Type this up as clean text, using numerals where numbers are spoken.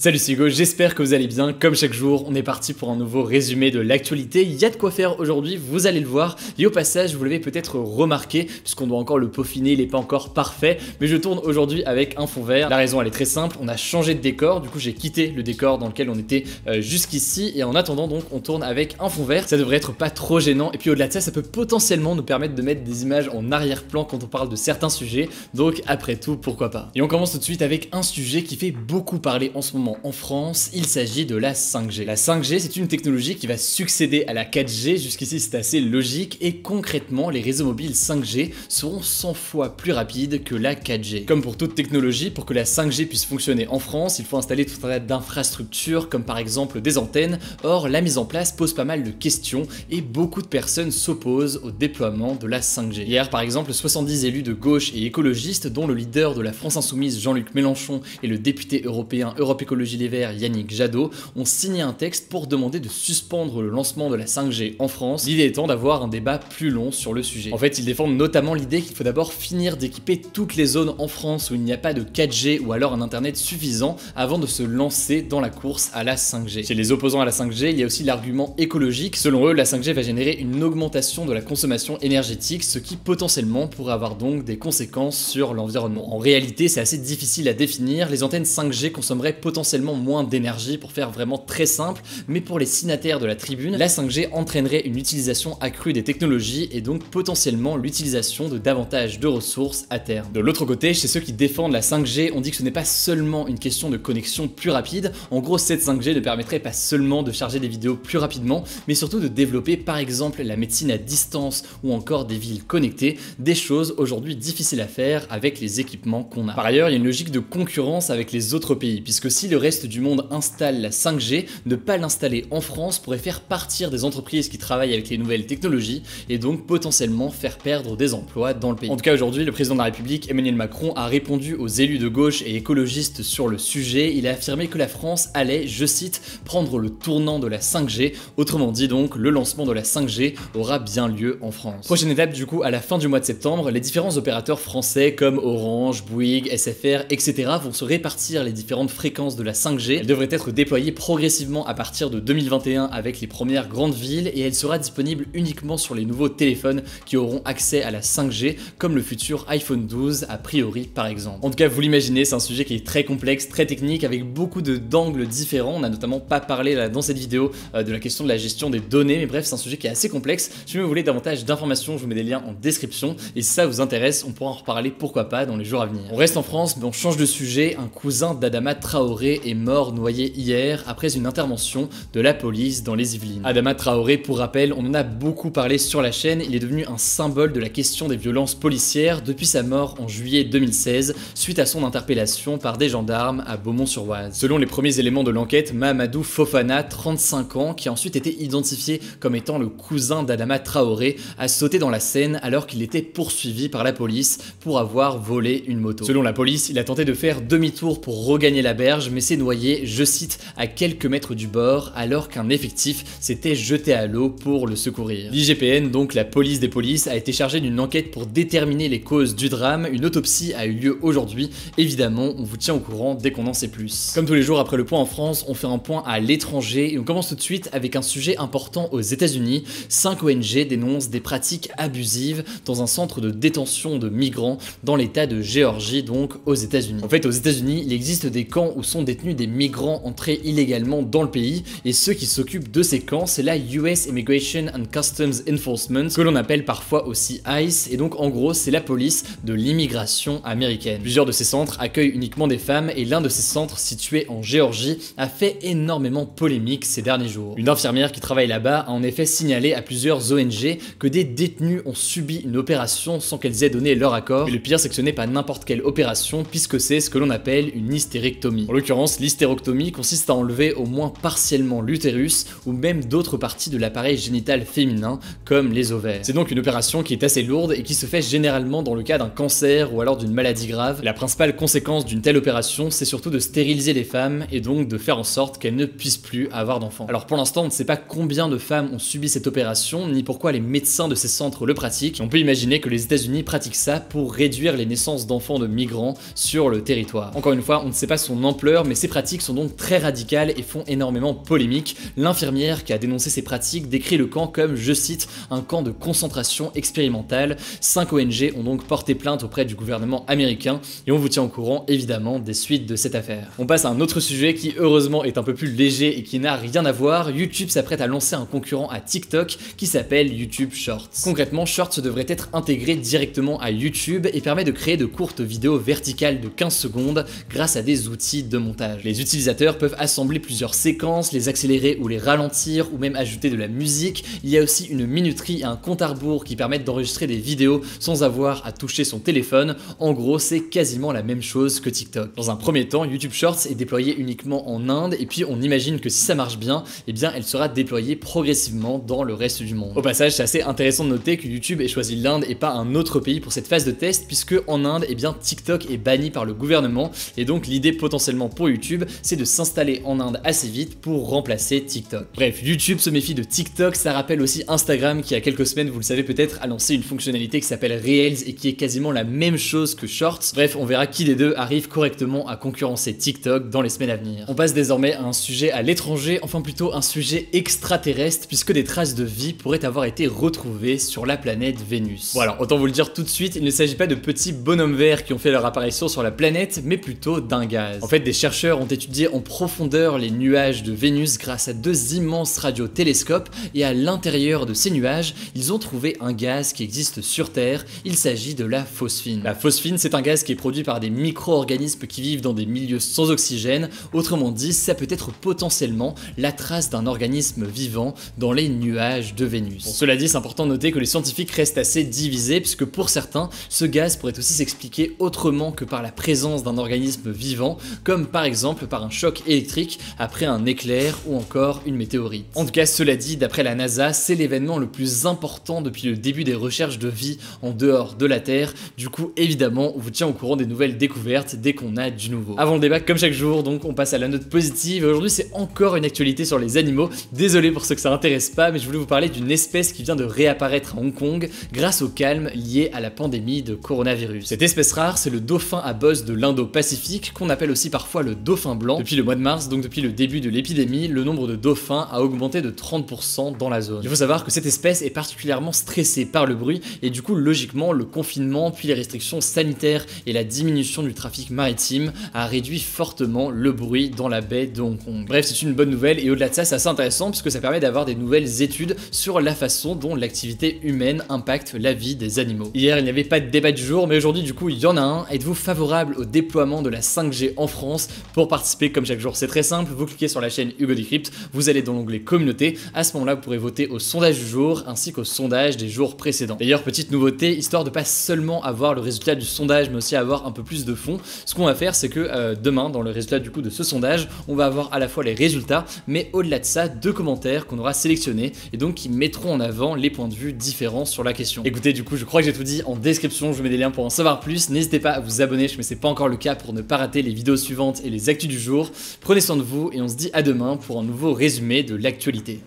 Salut c'est Hugo, j'espère que vous allez bien. Comme chaque jour, on est parti pour un nouveau résumé de l'actualité. Il y a de quoi faire aujourd'hui, vous allez le voir. Et au passage, vous l'avez peut-être remarqué, puisqu'on doit encore le peaufiner, il n'est pas encore parfait. Mais je tourne aujourd'hui avec un fond vert. La raison, elle est très simple, on a changé de décor. Du coup, j'ai quitté le décor dans lequel on était jusqu'ici. Et en attendant, donc, on tourne avec un fond vert. Ça devrait être pas trop gênant. Et puis au-delà de ça, ça peut potentiellement nous permettre de mettre des images en arrière-plan quand on parle de certains sujets. Donc après tout, pourquoi pas. Et on commence tout de suite avec un sujet qui fait beaucoup parler en ce moment en France, il s'agit de la 5G. La 5G, c'est une technologie qui va succéder à la 4G, jusqu'ici c'est assez logique, et concrètement, les réseaux mobiles 5G seront 100 fois plus rapides que la 4G. Comme pour toute technologie, pour que la 5G puisse fonctionner en France, il faut installer tout un tas d'infrastructures, comme par exemple des antennes. Or, la mise en place pose pas mal de questions, et beaucoup de personnes s'opposent au déploiement de la 5G. Hier, par exemple, 70 élus de gauche et écologistes, dont le leader de la France Insoumise, Jean-Luc Mélenchon, et le député européen Europe Écologie Les Verts, Yannick Jadot, ont signé un texte pour demander de suspendre le lancement de la 5G en France, l'idée étant d'avoir un débat plus long sur le sujet. En fait, ils défendent notamment l'idée qu'il faut d'abord finir d'équiper toutes les zones en France où il n'y a pas de 4G ou alors un internet suffisant avant de se lancer dans la course à la 5G. Chez les opposants à la 5G, il y a aussi l'argument écologique. Selon eux, la 5G va générer une augmentation de la consommation énergétique, ce qui potentiellement pourrait avoir donc des conséquences sur l'environnement. En réalité, c'est assez difficile à définir. Les antennes 5G consommeraient potentiellement moins d'énergie, pour faire vraiment très simple, mais pour les signataires de la tribune, la 5G entraînerait une utilisation accrue des technologies et donc potentiellement l'utilisation de davantage de ressources à terme. De l'autre côté, chez ceux qui défendent la 5G, on dit que ce n'est pas seulement une question de connexion plus rapide. En gros, cette 5G ne permettrait pas seulement de charger des vidéos plus rapidement, mais surtout de développer par exemple la médecine à distance ou encore des villes connectées, des choses aujourd'hui difficiles à faire avec les équipements qu'on a. Par ailleurs, il y a une logique de concurrence avec les autres pays, puisque si le reste du monde installe la 5G, ne pas l'installer en France pourrait faire partir des entreprises qui travaillent avec les nouvelles technologies et donc potentiellement faire perdre des emplois dans le pays. En tout cas, aujourd'hui, le président de la République, Emmanuel Macron, a répondu aux élus de gauche et écologistes sur le sujet. Il a affirmé que la France allait, je cite, prendre le tournant de la 5G. Autrement dit donc, le lancement de la 5G aura bien lieu en France. Prochaine étape du coup, à la fin du mois de septembre, les différents opérateurs français comme Orange, Bouygues, SFR, etc. vont se répartir les différentes fréquences de la 5G. Elle devrait être déployée progressivement à partir de 2021 avec les premières grandes villes et elle sera disponible uniquement sur les nouveaux téléphones qui auront accès à la 5G, comme le futur iPhone 12 a priori par exemple. En tout cas, vous l'imaginez, c'est un sujet qui est très complexe, très technique, avec beaucoup d'angles différents. On n'a notamment pas parlé là, dans cette vidéo de la question de la gestion des données, mais bref, c'est un sujet qui est assez complexe. Si vous voulez davantage d'informations, je vous mets des liens en description et si ça vous intéresse, on pourra en reparler pourquoi pas dans les jours à venir. On reste en France, mais on change de sujet. Un cousin d'Adama Traoré est mort noyé hier après une intervention de la police dans les Yvelines. Adama Traoré, pour rappel, on en a beaucoup parlé sur la chaîne, il est devenu un symbole de la question des violences policières depuis sa mort en juillet 2016 suite à son interpellation par des gendarmes à Beaumont-sur-Oise. Selon les premiers éléments de l'enquête, Mahamadou Fofana, 35 ans, qui a ensuite été identifié comme étant le cousin d'Adama Traoré, a sauté dans la Seine alors qu'il était poursuivi par la police pour avoir volé une moto. Selon la police, il a tenté de faire demi-tour pour regagner la berge, mais s'est noyé, je cite, à quelques mètres du bord, alors qu'un effectif s'était jeté à l'eau pour le secourir. L'IGPN, donc la police des polices, a été chargée d'une enquête pour déterminer les causes du drame. Une autopsie a eu lieu aujourd'hui. Évidemment, on vous tient au courant dès qu'on en sait plus. Comme tous les jours après le point en France, on fait un point à l'étranger et on commence tout de suite avec un sujet important aux États-Unis. 5 ONG dénoncent des pratiques abusives dans un centre de détention de migrants dans l'état de Géorgie, donc aux États-Unis. En fait, aux États-Unis, il existe des camps où sont détenus des migrants entrés illégalement dans le pays et ceux qui s'occupent de ces camps, c'est la US Immigration and Customs Enforcement, que l'on appelle parfois aussi ICE, et donc en gros c'est la police de l'immigration américaine. Plusieurs de ces centres accueillent uniquement des femmes et l'un de ces centres situé en Géorgie a fait énormément polémique ces derniers jours. Une infirmière qui travaille là-bas a en effet signalé à plusieurs ONG que des détenus ont subi une opération sans qu'elles aient donné leur accord, et le pire c'est que ce n'est pas n'importe quelle opération puisque c'est ce que l'on appelle une hystérectomie. En l'occurrence, l'hystérectomie consiste à enlever au moins partiellement l'utérus ou même d'autres parties de l'appareil génital féminin comme les ovaires. C'est donc une opération qui est assez lourde et qui se fait généralement dans le cas d'un cancer ou alors d'une maladie grave. La principale conséquence d'une telle opération, c'est surtout de stériliser les femmes et donc de faire en sorte qu'elles ne puissent plus avoir d'enfants. Alors pour l'instant, on ne sait pas combien de femmes ont subi cette opération ni pourquoi les médecins de ces centres le pratiquent. On peut imaginer que les États-Unis pratiquent ça pour réduire les naissances d'enfants de migrants sur le territoire. Encore une fois, on ne sait pas son ampleur, mais mais ces pratiques sont donc très radicales et font énormément polémique. L'infirmière qui a dénoncé ces pratiques décrit le camp comme, je cite, un camp de concentration expérimentale. 5 ONG ont donc porté plainte auprès du gouvernement américain et on vous tient au courant évidemment des suites de cette affaire. On passe à un autre sujet qui heureusement est un peu plus léger et qui n'a rien à voir. YouTube s'apprête à lancer un concurrent à TikTok qui s'appelle YouTube Shorts. Concrètement, Shorts devrait être intégré directement à YouTube et permet de créer de courtes vidéos verticales de 15 secondes grâce à des outils de montage. Les utilisateurs peuvent assembler plusieurs séquences, les accélérer ou les ralentir ou même ajouter de la musique. Il y a aussi une minuterie et un compte à rebours qui permettent d'enregistrer des vidéos sans avoir à toucher son téléphone. En gros, c'est quasiment la même chose que TikTok. Dans un premier temps, YouTube Shorts est déployé uniquement en Inde et puis on imagine que si ça marche bien, eh bien elle sera déployée progressivement dans le reste du monde. Au passage, c'est assez intéressant de noter que YouTube ait choisi l'Inde et pas un autre pays pour cette phase de test, puisque en Inde, eh bien TikTok est banni par le gouvernement et donc l'idée potentiellement pour YouTube, c'est de s'installer en Inde assez vite pour remplacer TikTok. Bref, YouTube se méfie de TikTok, ça rappelle aussi Instagram qui il y a quelques semaines, vous le savez peut-être, a lancé une fonctionnalité qui s'appelle Reels et qui est quasiment la même chose que Shorts. Bref, on verra qui des deux arrive correctement à concurrencer TikTok dans les semaines à venir. On passe désormais à un sujet à l'étranger, enfin plutôt un sujet extraterrestre, puisque des traces de vie pourraient avoir été retrouvées sur la planète Vénus. Voilà, autant vous le dire tout de suite, il ne s'agit pas de petits bonhommes verts qui ont fait leur apparition sur la planète, mais plutôt d'un gaz. En fait, des chercheurs ont étudié en profondeur les nuages de Vénus grâce à 2 immenses radiotélescopes, et à l'intérieur de ces nuages, ils ont trouvé un gaz qui existe sur Terre. Il s'agit de la phosphine. La phosphine, c'est un gaz qui est produit par des micro-organismes qui vivent dans des milieux sans oxygène. Autrement dit, ça peut être potentiellement la trace d'un organisme vivant dans les nuages de Vénus. Bon, cela dit, c'est important de noter que les scientifiques restent assez divisés, puisque pour certains, ce gaz pourrait aussi s'expliquer autrement que par la présence d'un organisme vivant, comme par exemple par un choc électrique après un éclair ou encore une météorite. En tout cas, cela dit, d'après la NASA, c'est l'événement le plus important depuis le début des recherches de vie en dehors de la Terre. Du coup, évidemment, on vous tient au courant des nouvelles découvertes dès qu'on a du nouveau. Avant le débat, comme chaque jour, donc on passe à la note positive. Aujourd'hui, c'est encore une actualité sur les animaux. Désolé pour ceux que ça intéresse pas, mais je voulais vous parler d'une espèce qui vient de réapparaître à Hong Kong grâce au calme lié à la pandémie de coronavirus. Cette espèce rare, c'est le dauphin à bosse de l'Indo-Pacifique, qu'on appelle aussi parfois le dauphin blanc. Depuis le mois de mars, donc depuis le début de l'épidémie, le nombre de dauphins a augmenté de 30% dans la zone. Il faut savoir que cette espèce est particulièrement stressée par le bruit et du coup, logiquement, le confinement, puis les restrictions sanitaires et la diminution du trafic maritime a réduit fortement le bruit dans la baie de Hong Kong. Bref, c'est une bonne nouvelle et au-delà de ça, c'est assez intéressant puisque ça permet d'avoir des nouvelles études sur la façon dont l'activité humaine impacte la vie des animaux. Hier, il n'y avait pas de débat du jour, mais aujourd'hui, du coup, il y en a un. Êtes-vous favorable au déploiement de la 5G en France? Pour participer, comme chaque jour, c'est très simple. Vous cliquez sur la chaîne Hugo Decrypt, vous allez dans l'onglet communauté. À ce moment-là, vous pourrez voter au sondage du jour ainsi qu'au sondage des jours précédents. D'ailleurs, petite nouveauté, histoire de pas seulement avoir le résultat du sondage, mais aussi avoir un peu plus de fond, ce qu'on va faire, c'est que demain, dans le résultat du coup de ce sondage, on va avoir à la fois les résultats, mais au-delà de ça, 2 commentaires qu'on aura sélectionnés et donc qui mettront en avant les points de vue différents sur la question. Écoutez, du coup, je crois que j'ai tout dit en description, je vous mets des liens pour en savoir plus. N'hésitez pas à vous abonner, mais c'est pas encore le cas pour ne pas rater les vidéos suivantes et les actus du jour. Prenez soin de vous et on se dit à demain pour un nouveau résumé de l'actualité.